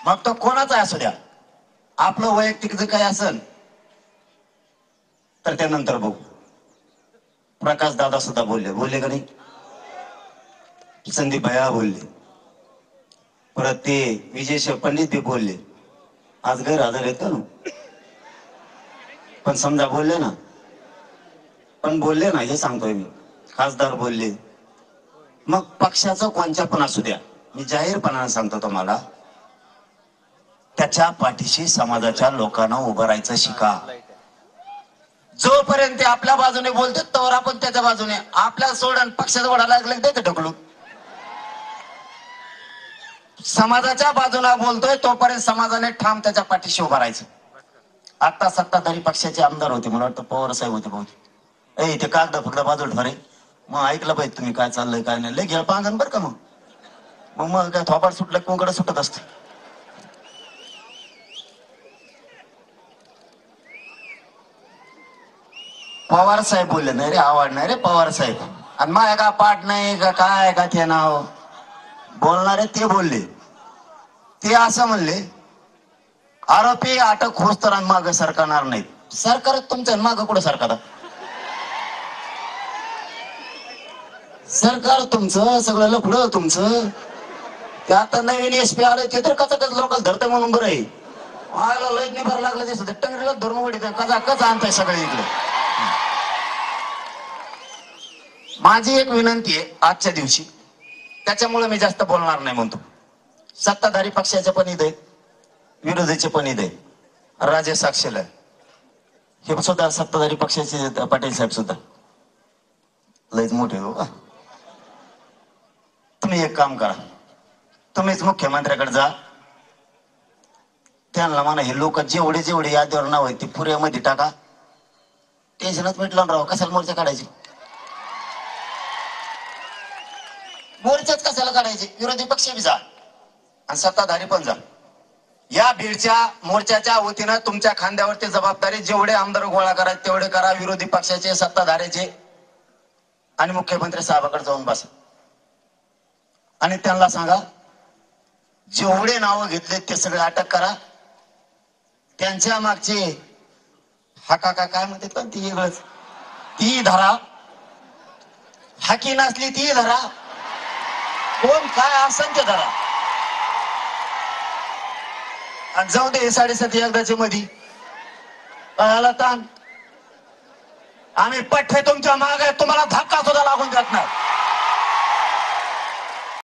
मग तो कोणाचा असू द्या, आपलं वैयक्तिक जे काही असेल तर त्यानंतर बघू. प्रकाश दादा सुद्धा बोलले का नाही? संदीप भैया बोलले, परत ते विजय पंडित बी बोलले. आज गैरहजर येतो ना, पण समजा बोलले ना, पण बोलले ना हे सांगतोय मी. खासदार बोलले, मग पक्षाचं कोणत्या पण असू द्या, मी जाहीरपणाने सांगतो तुम्हाला, त्याच्या पाठीशी समाजाच्या लोकांना उभं राहायचं शिका. जोपर्यंत आपल्या बाजूने बोलतात तोवर आपण त्याच्या बाजूने, आपल्या सोडून पक्षाचा वडा लागला देते ढकलून. समाजाच्या बाजूला बोलतोय तोपर्यंत समाजाने ठाम त्याच्या पाठीशी उभं राहायचं. आता सत्ताधारी पक्षाचे आमदार होते, मला वाटतं पवार साहेब होते बहुतेक. ते कागद फक्त बाजूला ठरे. मग ऐकलं पाहिजे तुम्ही काय चाललंय काय नाही, लय घ्या पांगण बरं का. मग काय थोपाड सुटलं कोंकड सुटत असते. पवार साहेब बोलले नाही रे, आवड नाही रे पवार साहेब. आणि माझ्या का पाठ नाही का काय का ते नाव बोलणारे ते बोलले. ते असं म्हणले, आरोपी अटक होस तर माग सरकारणार नाही. सरकार तुमचं माग कुठं सरकार? सरकार तुमचं सगळं लफडं तुमचं. ते आता नवीन एसपी आले ते तर कच लोकल धरते म्हणून बरं आहे. मला लय निभार लागलं दिसत, टंगरीला धरून वडीत कचा कच आणताय सगळे इकडे. माझी एक विनंती आहे आजच्या दिवशी, त्याच्यामुळे मी जास्त बोलणार नाही म्हणतो. सत्ताधारी पक्षाचे पण इथे, विरोधीचे पण इथे, राजे साक्षीला हे सुद्धा सत्ताधारी पक्षाचे पाटील साहेब सुद्धा लयच मोठे हो. तुम्ही एक काम करा, तुम्हीच मुख्यमंत्र्याकडे जा, त्यांना म्हणा हे लोक जेवढे जेवढे यादीवर नाव आहे ते पुऱ्यामध्ये टाका. टेन्शनच मिटलं राव, कशाला मोर्चा काढायचे? मोर्चाच कशाला काढायचे? विरोधी पक्ष बी जा आणि सत्ताधारी पण जा. या बीडच्या मोर्चाच्या वतीनं तुमच्या खांद्यावरती जबाबदारी, जेवढे आमदार गोळा करायचे तेवढे करा, विरोधी पक्षाचे सत्ताधाऱ्याचे, आणि मुख्यमंत्री साहेबाकडे जाऊन बसा आणि त्यांना सांगा जेवढे नावं घेतले ते सगळे अटक करा. त्यांच्या मागचे हाका काय म्हणतात पण ती वेगळंच, ती धरा. हाकी नसली ती धरा, कोण काय असेल ते धरा. आणि जाऊ दे 7.5 एकदाचे मधी ताण. आम्ही पठ्ठे तुमच्या मागे, तुम्हाला धक्का सुद्धा लागून जात नाही.